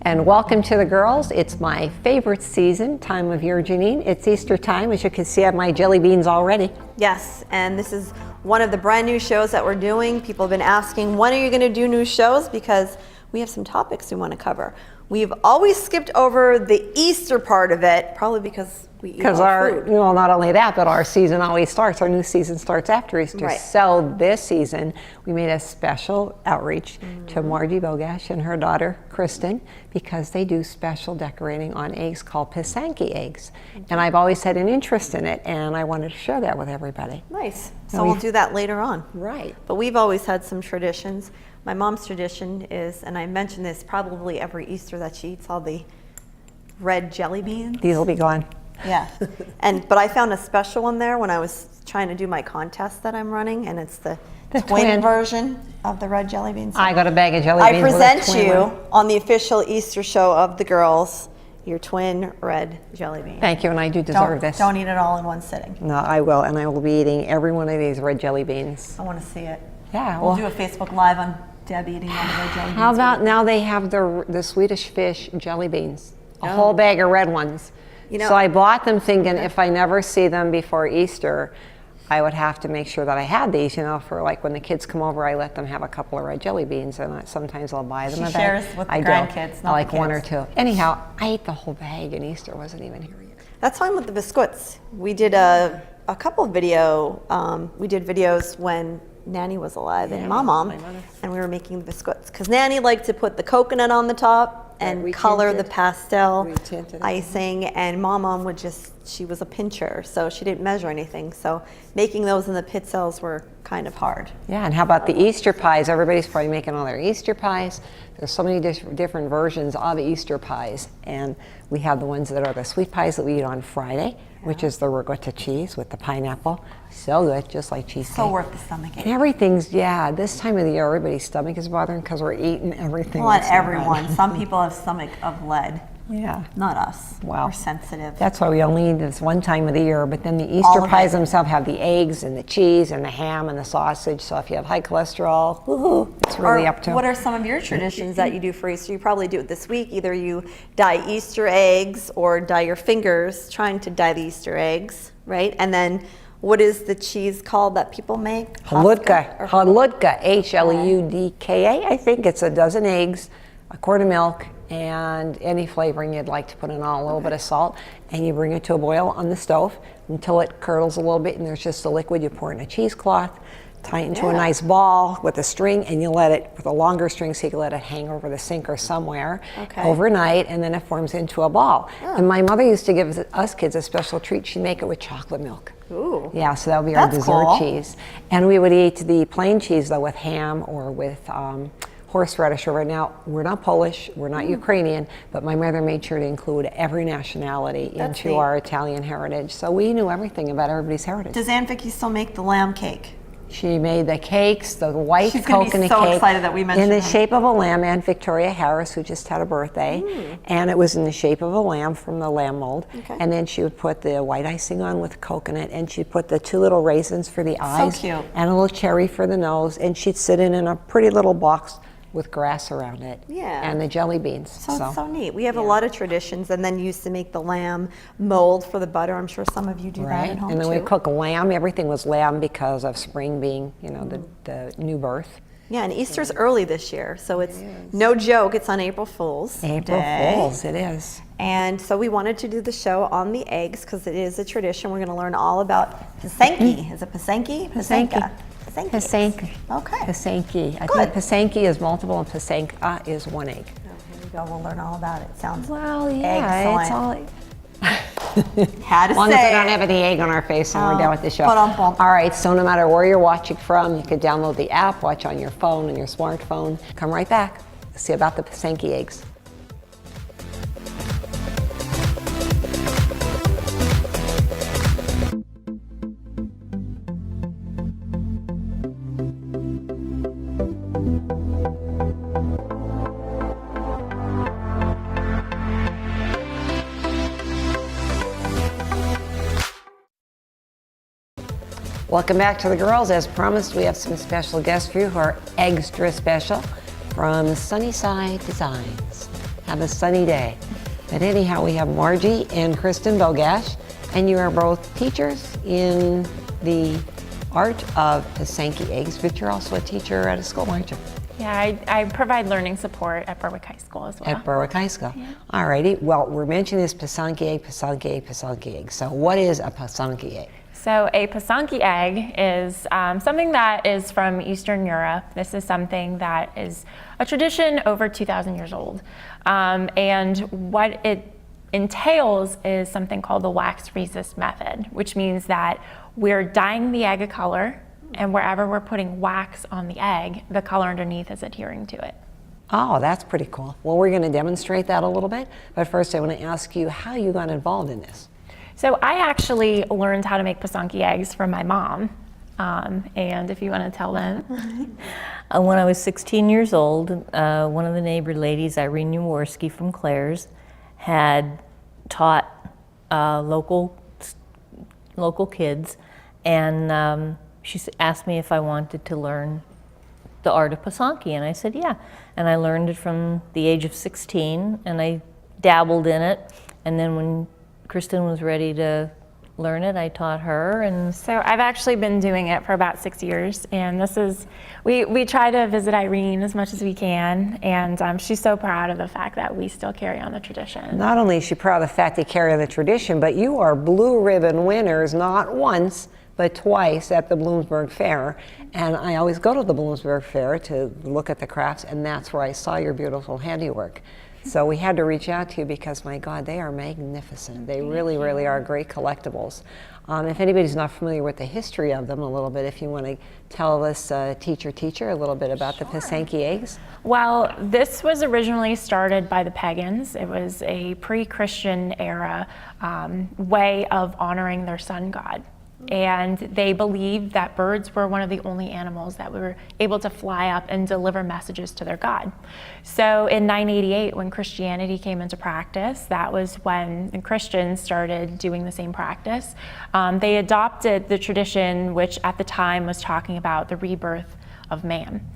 And welcome to the girls. It's my favorite time of year, Janine. It's Easter time. As you can see, I have my jelly beans already. Yes, and this is one of the brand new shows that we're doing. People have been asking, when are you going to do new shows? Because we have some topics we want to cover. We've always skipped over the Easter part of it, probably because we eat all food. Well, not only that, but our season always starts. Our new season starts after Easter. Right. So this season, we made a special outreach to Margie Bogash and her daughter, Kristen, because they do special decorating on eggs called Pysanky eggs. And I've always had an interest in it, and I wanted to share that with everybody. Nice. So we'll do that later on. Right. But we've always had some traditions. My mom's tradition is, and I mention this probably every Easter, that she eats all the red jelly beans. These will be gone. Yeah. But I found a special one there when I was trying to do my contest that I'm running, and it's the twin version of the red jelly beans. I got a bag of jelly beans. I present you on the official Easter show of the girls, your twin red jelly bean. Thank you, and I do deserve this. Don't eat it all in one sitting. No, I will, and I will be eating every one of these red jelly beans. I want to see it. Yeah, we'll do a Facebook Live on Deb eating all the red jelly beans. How about now they have the Swedish fish jelly beans, a whole bag of red ones. You know, so I bought them thinking if I never see them before Easter, I would have to make sure that I had these, you know, for like when the kids come over, I let them have a couple of red jelly beans, and sometimes I'll buy them. She shares with the grandkids, not like the kids. One or two. Anyhow, I ate the whole bag, and Easter wasn't even here yet. That's fine with the biscuits. We did a couple of we did videos when Nanny was alive and Mom, and we were making the biscuits because Nanny liked to put the coconut on the top and color the pastel icing, and Mom would she was a pincher, so she didn't measure anything. So making those in the pit cells were kind of hard. Yeah, and how about the Easter pies? Everybody's probably making all their Easter pies. There's so many different versions of Easter pies, and we have the ones that are the sweet pies that we eat on Friday, which is the ricotta cheese with the pineapple. So good, just like cheesecake. So worth the stomach ache. And everything's, this time of the year, everybody's stomach is bothering because we're eating everything. Well, not everyone. Some people have stomach of lead. Yeah. Not us. Wow. We're sensitive. That's why we only eat this one time of the year. But then the Easter pies themselves have the eggs and the cheese and the ham and the sausage. So if you have high cholesterol, woohoo, it's really up to. What are some of your traditions that you do for Easter? You probably do it this week. Either you dye Easter eggs or dye your fingers trying to dye the Easter eggs, right? And then what is the cheese called that people make? Haludka, H-L-U-D-K-A. I think it's a dozen eggs, a quart of milk, and any flavoring you'd like to put in, a little bit of salt, and you bring it to a boil on the stove until it curdles a little bit, and there's just a liquid. You pour it in a cheesecloth, tie it into a nice ball with a string, and you let it, with a longer string, so you can let it hang over the sink or somewhere overnight, and then it forms into a ball. And my mother used to give us kids a special treat. She'd make it with chocolate milk. Ooh. Yeah, so that would be our dessert cheese. And we would eat the plain cheese, though, with ham or with horseradish. Right now, we're not Polish, we're not Ukrainian, but my mother made sure to include every nationality into our Italian heritage. So we knew everything about everybody's heritage. Does Aunt Vicky still make the lamb cake? She made the cakes, the white coconut cake. She's so excited that we mentioned in the shape of a lamb. Aunt Victoria Harris, who just had a birthday, and it was in the shape of a lamb from the lamb mold. And then she would put the white icing on with coconut, and she'd put the 2 little raisins for the eyes, so cute, and a little cherry for the nose, and she'd sit in a pretty little box with grass around it, and the jelly beans. So neat. We have a lot of traditions, and then used to make the lamb mold for the butter. I'm sure some of you do that at home and then too. we cook lamb. Everything was lamb because of spring being, the new birth. Yeah, and Easter's early this year, so it's no joke. It's on April Fool's Day. Fools, it is. And so we wanted to do the show on the eggs because it is a tradition. We're going to learn all about Pysanky. Is it Pysanky? Pysanky. Pysanky. Okay. Pysanky. I think Pysanky is multiple and Pysanka is one egg. Oh, here we go. We'll learn all about it. Sounds excellent. It's all. As long as we don't have any egg on our face and we're done with the show. All right, so no matter where you're watching from, you could download the app, watch on your phone and your smartphone. Come right back. See about the Pysanky eggs. Welcome back to the girls. As promised, we have some special guests for you who are extra special from Sunnyside Designs. have a sunny day. But anyhow, we have Margie and Kristen Bogash, and you are both teachers in the art of Pysanky eggs, but you're also a teacher at a school, aren't you? Yeah, I provide learning support at Berwick High School as well. At Berwick High School. Yeah. All righty. Well, we're mentioning this Pysanky egg, Pysanky egg, Pysanky egg. So what is a Pysanky egg? So a Pysanky egg is something that is from Eastern Europe. This is something that is a tradition over 2,000 years old. And what it entails is something called the wax resist method, which means that we're dyeing the egg a color, and wherever we're putting wax on the egg, the color underneath is adhering to it. Oh, that's pretty cool. Well, we're going to demonstrate that a little bit, but first I want to ask you how you got involved in this. So I actually learned how to make Pysanky eggs from my mom, and if you want to tell them. When I was 16 years old, one of the neighbor ladies, Irene Jaworski from Claire's, had taught local kids, and she asked me if I wanted to learn the art of Pysanky, and I said yeah. And I learned it from the age of 16, and I dabbled in it, and then when Kristen was ready to learn it, I taught her. And so I've actually been doing it for about 6 years, and this is, we try to visit Irene as much as we can, and she's so proud of the fact that we still carry on the tradition. Not only is she proud of the fact they carry on the tradition, but you are blue ribbon winners not once, but twice at the Bloomsburg Fair. And I always go to the Bloomsburg Fair to look at the crafts, and that's where I saw your beautiful handiwork. So we had to reach out to you because, my God, they are magnificent. They really, really are great collectibles. If anybody's not familiar with the history of them a little bit, if you want to tell us, teacher, a little bit about the Pysanky eggs. Well, this was originally started by the pagans. It was a pre-Christian era way of honoring their sun god. And they believed that birds were one of the only animals that were able to fly up and deliver messages to their god. So in 988, when Christianity came into practice, that was when Christians started doing the same practice. They adopted the tradition, which at the time was talking about the rebirth of man.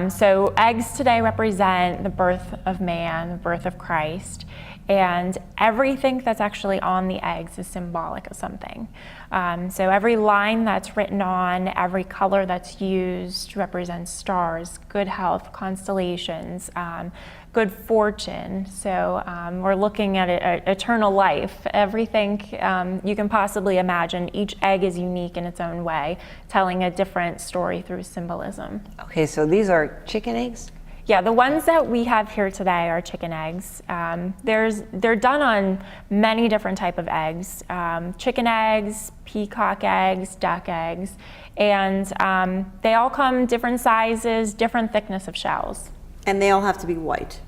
So eggs today represent the birth of man, the birth of Christ, and everything that's actually on the eggs is symbolic of something. So every line that's written on, every color that's used represents stars, good health, constellations, good fortune. So we're looking at eternal life. Everything you can possibly imagine. Each egg is unique in its own way, telling a different story through symbolism. Okay, so these are chicken eggs? Yeah, the ones that we have here today are chicken eggs. They're done on many different type of eggs. Chicken eggs, peacock eggs, duck eggs, and they all come different sizes, different thickness of shells. And they all have to be white.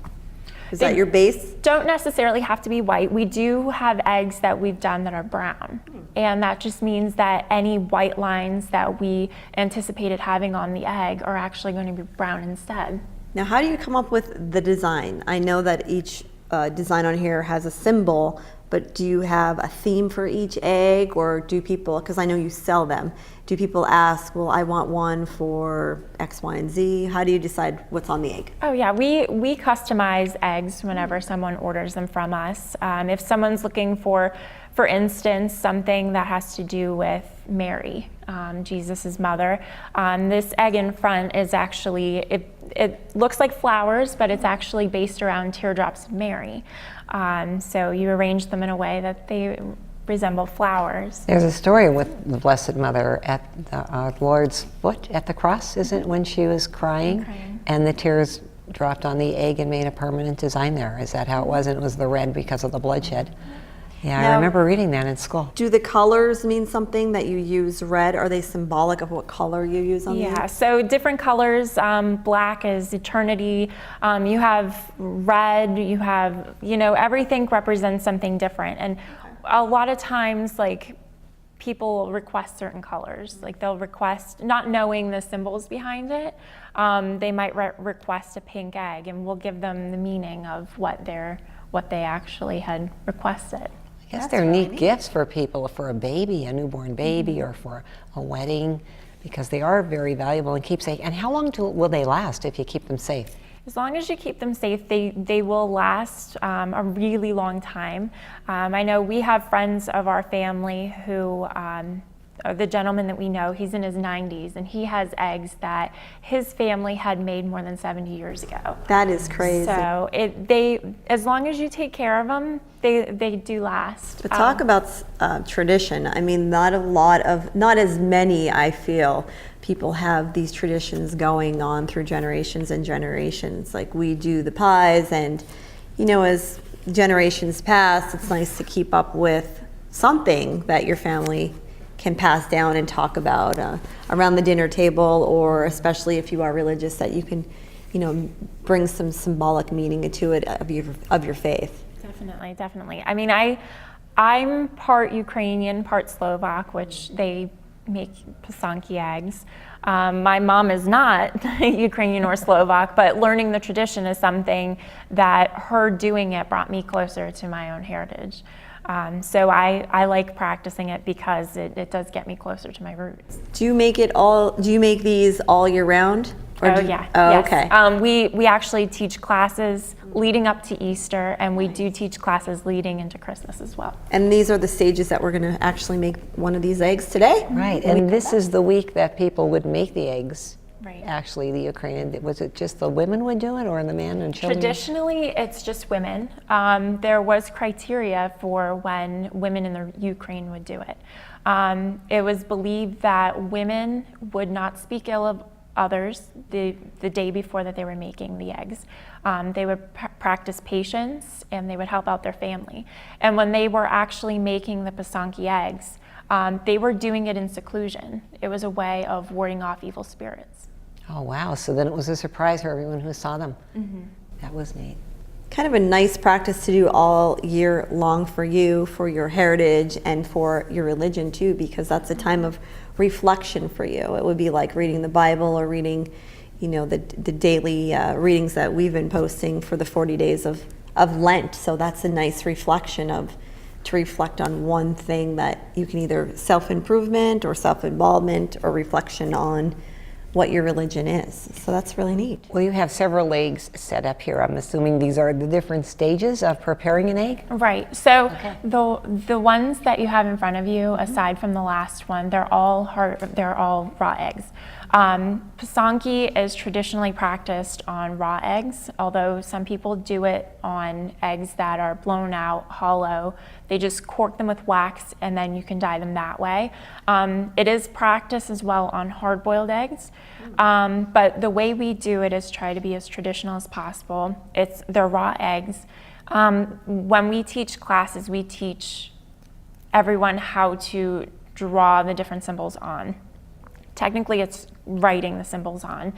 Is that your base? Don't necessarily have to be white. We do have eggs that we've done that are brown. And that just means that any white lines that we anticipated having on the egg are actually going to be brown instead. Now, how do you come up with the design? I know that each design on here has a symbol, but do you have a theme for each egg, or do people, because I know you sell them, do people ask, well, I want one for X, Y, and Z? How do you decide what's on the egg? Oh yeah, we customize eggs whenever someone orders them from us. If someone's looking for instance, something that has to do with Mary, Jesus' mother, this egg in front is actually, it looks like flowers, but it's actually based around teardrops of Mary. So you arrange them in a way that they resemble flowers. There's a story with the Blessed Mother at the Lord's foot at the cross, isn't it, when she was crying and the tears dropped on the egg and made a permanent design there? Is that how it was? And it was the red because of the bloodshed. Yeah, Now, I remember reading that in school. Do the colors mean something that you use red? Are they symbolic of what color you use on the egg? Yeah, so different colors. Black is eternity. You have red, you have, everything represents something different. And a lot of times, like, people request certain colors. Like, they'll request, not knowing the symbols behind it, they might request a pink egg, and we'll give them the meaning of what they actually had requested. I guess they're neat gifts for people, for a baby, a newborn baby, or for a wedding, because they are very valuable and keepsake. And how long will they last if you keep them safe? As long as you keep them safe, they will last a really long time. I know we have friends of our family who, the gentleman that we know, he's in his 90s, and he has eggs that his family had made more than 70 years ago. That is crazy. So as long as you take care of them, they do last. But talk about tradition. I mean, not as many, I feel, people have these traditions going on through generations and generations. Like we do the pies, and as generations pass, it's nice to keep up with something that your family can pass down and talk about around the dinner table, or especially if you are religious, that you can, bring some symbolic meaning into it of your faith. Definitely. I mean, I'm part Ukrainian, part Slovak, which they make Pysanky eggs. My mom is not Ukrainian or Slovak, but learning the tradition is something that her doing it brought me closer to my own heritage. So I like practicing it because it does get me closer to my roots. Do you make these all year round? Yeah. Oh, yes. okay. We actually teach classes leading up to Easter, and we do teach classes leading into Christmas as well. And these are the stages that we're going to actually make one of these eggs today? Right, and this is the week that people would make the eggs. Right. Actually, the Ukrainian, was it just the women would do it, or the men and children? Traditionally, it's just women. There was criteria for when women in the Ukraine would do it. It was believed that women would not speak ill of others the day before that they were making the eggs. They would practice patience, and they would help out their family. And when they were actually making the Pysanky eggs, they were doing it in seclusion. It was a way of warding off evil spirits. Oh, wow. So then it was a surprise for everyone who saw them. Mm-hmm. That was neat. Kind of a nice practice to do all year long for you, for your heritage, and for your religion too, because that's a time of reflection for you. It would be like reading the Bible or reading, the daily readings that we've been posting for the 40 days of Lent. So that's a nice reflection to reflect on one thing that you can either self-improvement or self-involvement or reflection on what your religion is. So that's really neat. Well, you have several eggs set up here. I'm assuming these are the different stages of preparing an egg? Right. So the ones that you have in front of you, aside from the last one, they're all raw eggs. Pysanky is traditionally practiced on raw eggs, although some people do it on eggs that are blown out, hollow. They just cork them with wax, and then you can dye them that way. It is practiced as well on hard-boiled eggs, but the way we do it is try to be as traditional as possible. They're raw eggs. When we teach classes, we teach everyone how to draw the different symbols on. Technically, it's writing the symbols on,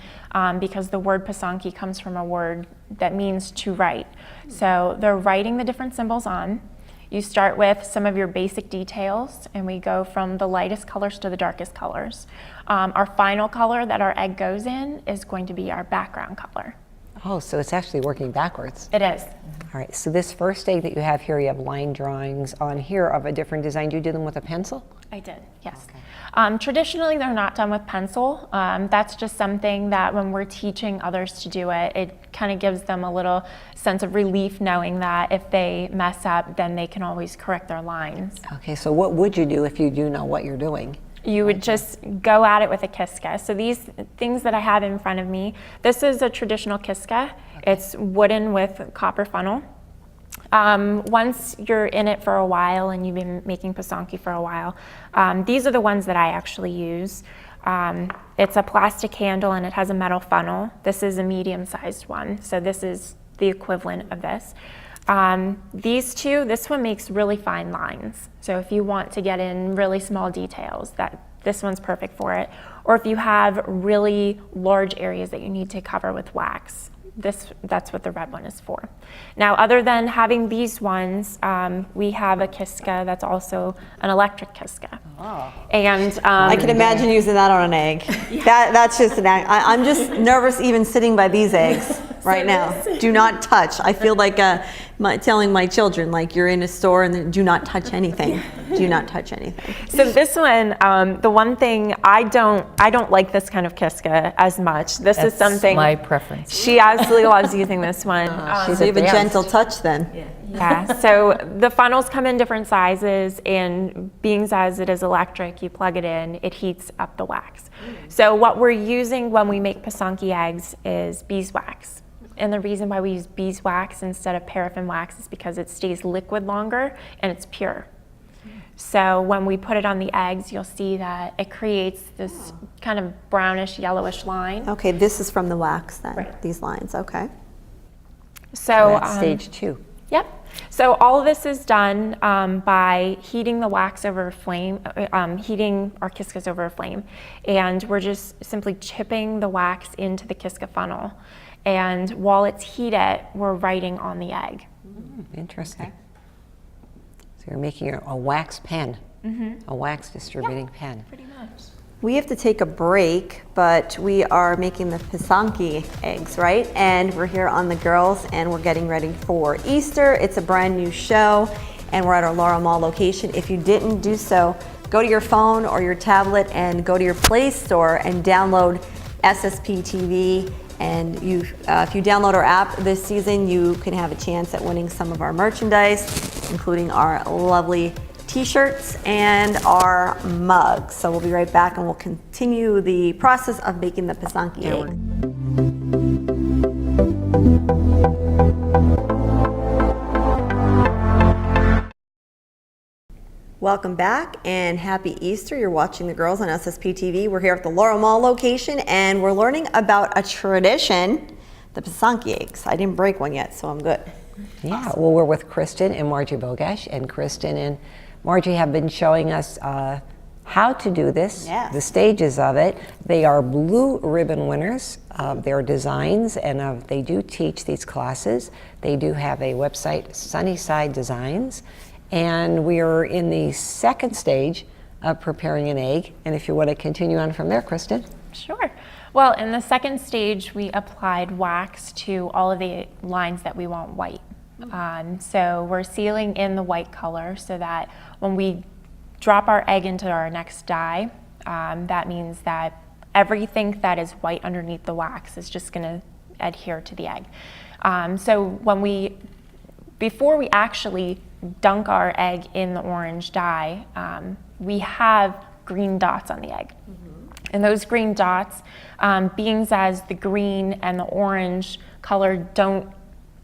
because the word Pysanky comes from a word that means to write. So they're writing the different symbols on. You start with some of your basic details, and we go from the lightest colors to the darkest colors. Our final color that our egg goes in is going to be our background color. Oh, so it's actually working backwards. It is. All right, so this first egg that you have here, you have line drawings on here of a different design. Do you do them with a pencil? I did, yes. Traditionally, they're not done with pencil. That's just something that when we're teaching others to do it, it kind of gives them a little sense of relief knowing that if they mess up, then they can always correct their lines. Okay, so what would you do if you do know what you're doing? You would just go at it with a kiska. So these things that I have in front of me, this is a traditional kiska. Okay. It's wooden with copper funnel. Once you're in it for a while and you've been making Pysanky for a while, these are the ones that I actually use. It's a plastic handle and it has a metal funnel. This is a medium-sized one, so this is the equivalent of this. These two, this one makes really fine lines. So if you want to get in really small details, this one's perfect for it. Or if you have really large areas that you need to cover with wax, that's what the red one is for. Now, other than having these ones, we have a kiska that's also an electric kiska. Oh. And I can imagine using that on an egg. Yeah. That's just an egg. I'm just nervous even sitting by these eggs right now. Do not touch. I feel like telling my children, like, you're in a store and do not touch anything. Do not touch anything. So this one, the one thing I don't like this kind of Kiska as much. This is That's something my preference. she absolutely loves using this one. She's So you have a advanced. gentle touch then. Yeah, so the funnels come in different sizes, and being as it is electric, you plug it in, it heats up the wax. So what we're using when we make Pysanky eggs is beeswax. And the reason why we use beeswax instead of paraffin wax is because it stays liquid longer and it's pure. So when we put it on the eggs, you'll see that it creates this kind of brownish, yellowish line. Okay, this is from the wax then, Right. these lines, okay. So That's stage 2. Yep. So all of this is done by heating the wax over a flame, heating our Kiskas over a flame, and we're just simply chipping the wax into the Kiska funnel. And while it's heated, we're writing on the egg. Interesting. So you're making a wax pen, a wax distributing pen. Pretty much. We have to take a break, but we are making the Pysanky eggs, right? And we're here on The Girls, and we're getting ready for Easter. It's a brand new show, and we're at our Laurel Mall location. If you didn't do so, go to your phone or your tablet and go to your Play Store and download SSP TV. And if you download our app this season, you can have a chance at winning some of our merchandise, including our lovely t-shirts and our mugs. So we'll be right back, and we'll continue the process of making the Pysanky egg. Welcome back and happy Easter. You're watching The Girls on SSP TV. We're here at the Laurel Mall location, and we're learning about a tradition, the Pysanky eggs. I didn't break one yet, so I'm good. Yeah, well, we're with Kristen and Margie Bogash, and Kristen and Margie have been showing us how to do this, Yes. the stages of it. They are blue ribbon winners of their designs, and they do teach these classes. They do have a website, Sunnyside Designs, and we are in the second stage of preparing an egg. And if you want to continue on from there, Kristen. Sure. Well, in the second stage, we applied wax to all of the lines that we want white. So we're sealing in the white color so that when we drop our egg into our next dye, that means that everything that is white underneath the wax is just going to adhere to the egg. So before we actually dunk our egg in the orange dye, we have green dots on the egg. And those green dots, being as the green and the orange color don't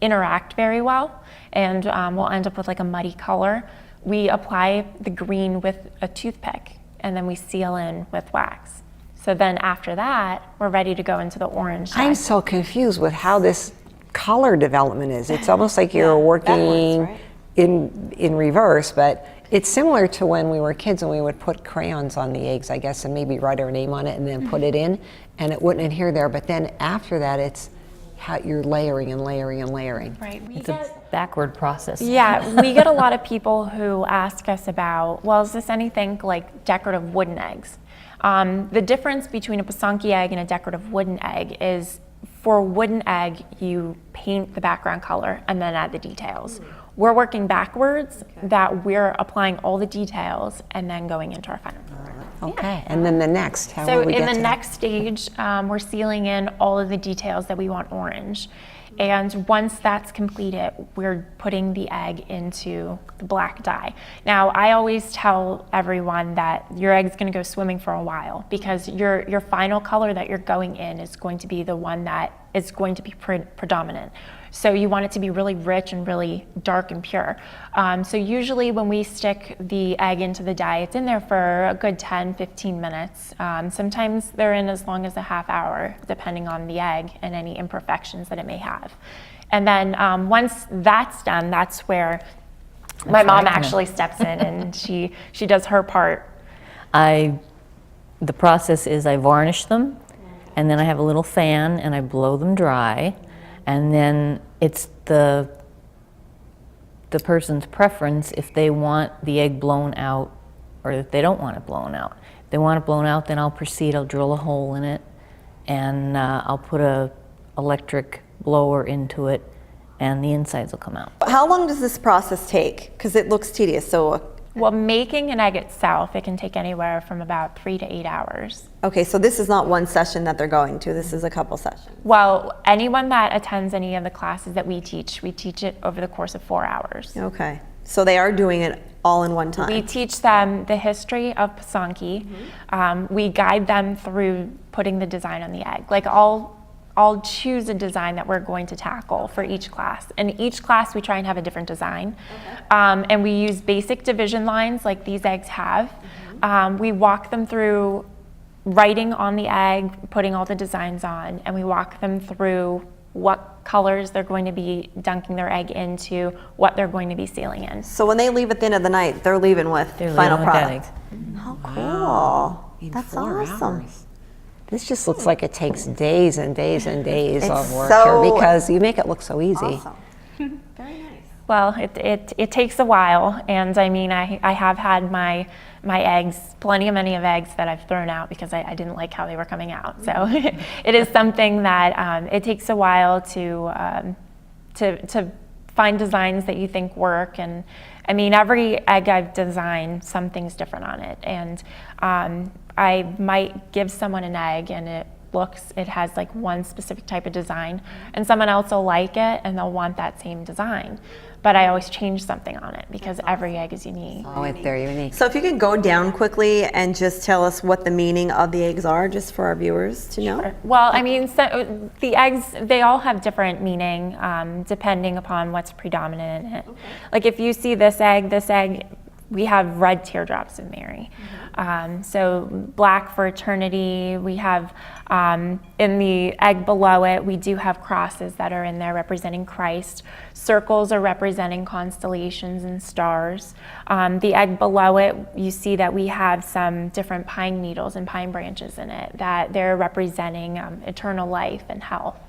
interact very well, and we'll end up with like a muddy color, we apply the green with a toothpick, and then we seal in with wax. So then after that, we're ready to go into the orange dye. I'm so confused with how this color development is. It's almost like you're working backwards, right? in reverse, but it's similar to when we were kids and we would put crayons on the eggs, I guess, and maybe write our name on it and then put it in, and it wouldn't adhere there. But then after that, it's how you're layering and layering and layering. Right. It's a backward process. Yeah, we get a lot of people who ask us about, well, is this anything like decorative wooden eggs? The difference between a Pysanky egg and a decorative wooden egg is for a wooden egg, you paint the background color and then add the details. We're working backwards, that we're applying all the details and then going into our final color. Okay, and then the next, how So will we in get the to next stage, we're sealing in all of the details that we want orange. And once that's completed, we're putting the egg into the black dye. Now, I always tell everyone that your egg's gonna go swimming for a while, because your final color that you're going in is going to be the one that is going to be predominant. So you want it to be really rich and really dark and pure. So usually when we stick the egg into the dye, it's in there for a good 10, 15 minutes. Sometimes they're in as long as a half hour, depending on the egg and any imperfections that it may have. And then once that's done, that's where my mom actually steps in and she does her part. The process is I varnish them, and then I have a little fan and I blow them dry, and then it's the person's preference if they want the egg blown out or if they don't want it blown out. If they want it blown out, then I'll proceed, I'll drill a hole in it, and I'll put a electric blower into it, and the insides will come out. How long does this process take? Because it looks tedious. So, Well, making an egg itself, it can take anywhere from about 3 to 8 hours. okay, so this is not one session that they're going to. This is a couple sessions. Well, anyone that attends any of the classes that we teach it over the course of 4 hours. Okay, so they are doing it all in one time. We teach them the history of Pysanky. We guide them through putting the design on the egg. Like I'll choose a design that we're going to tackle for each class. And each class we try and have a different design. And we use basic division lines like these eggs have. We walk them through writing on the egg, putting all the designs on, and we walk them through what colors they're going to be dunking their egg into, what they're going to be sealing in. So when they leave at the end of the night, they're leaving with final leaving with that product. How cool. In That's 4 awesome. hours. This just looks like it takes days and days and days It's of work so here because you make it look so easy. Awesome. Very nice. Well, it takes a while, and I mean, I have had my eggs, many of eggs that I've thrown out because I didn't like how they were coming out. So it is something that it takes a while to find designs that you think work. And I mean, every egg I've designed, something's different on it. And I might give someone an egg and it has like one specific type of design, and someone else will like it and they'll want that same design. But I always change something on it because every egg is unique. Oh, they're unique. So if you can go down quickly and just tell us what the meaning of the eggs are, just for our viewers to know. Well, I mean, so the eggs, they all have different meaning depending upon what's predominant in it. Okay. Like if you see this egg, we have red teardrops of Mary. So black for eternity. We have in the egg below it, we do have crosses that are in there representing Christ. Circles are representing constellations and stars. The egg below it, you see that we have some different pine needles and pine branches in it, that they're representing eternal life and health.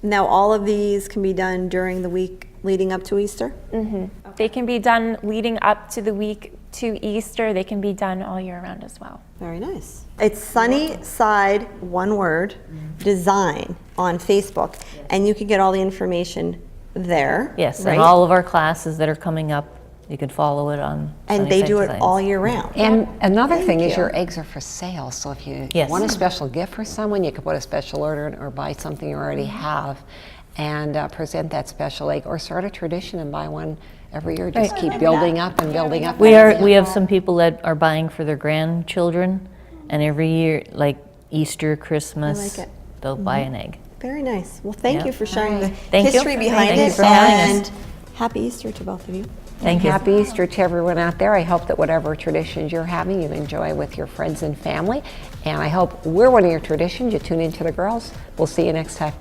Now all of these can be done during the week leading up to Easter? Mm-hmm. Okay. They can be done leading up to the week to Easter. They can be done all year round as well. Very nice. It's Sunnyside, one word, design on Facebook, and you can get all the information there. Yes, right? and all of our classes that are coming up, you can follow it on And they Sunnyside do it Designs. all year round. And another Thank thing is you. your eggs are for sale. So if you Yes. want a special gift for someone, you can put a special order in or buy something you already have and present that special egg, or start a tradition and buy one every year. Just keep building up and building up. We have some people that are buying for their grandchildren, and every year, like Easter, Christmas, like it. they'll buy an egg. Very nice. Well, thank Yep. you for sharing the Thank you. history behind Thank you it, for having and happy Easter to both of you. Thank you. Happy Easter to everyone out there. I hope that whatever traditions you're having, you enjoy with your friends and family. And I hope we're one of your traditions. You tune into the girls. We'll see you next time.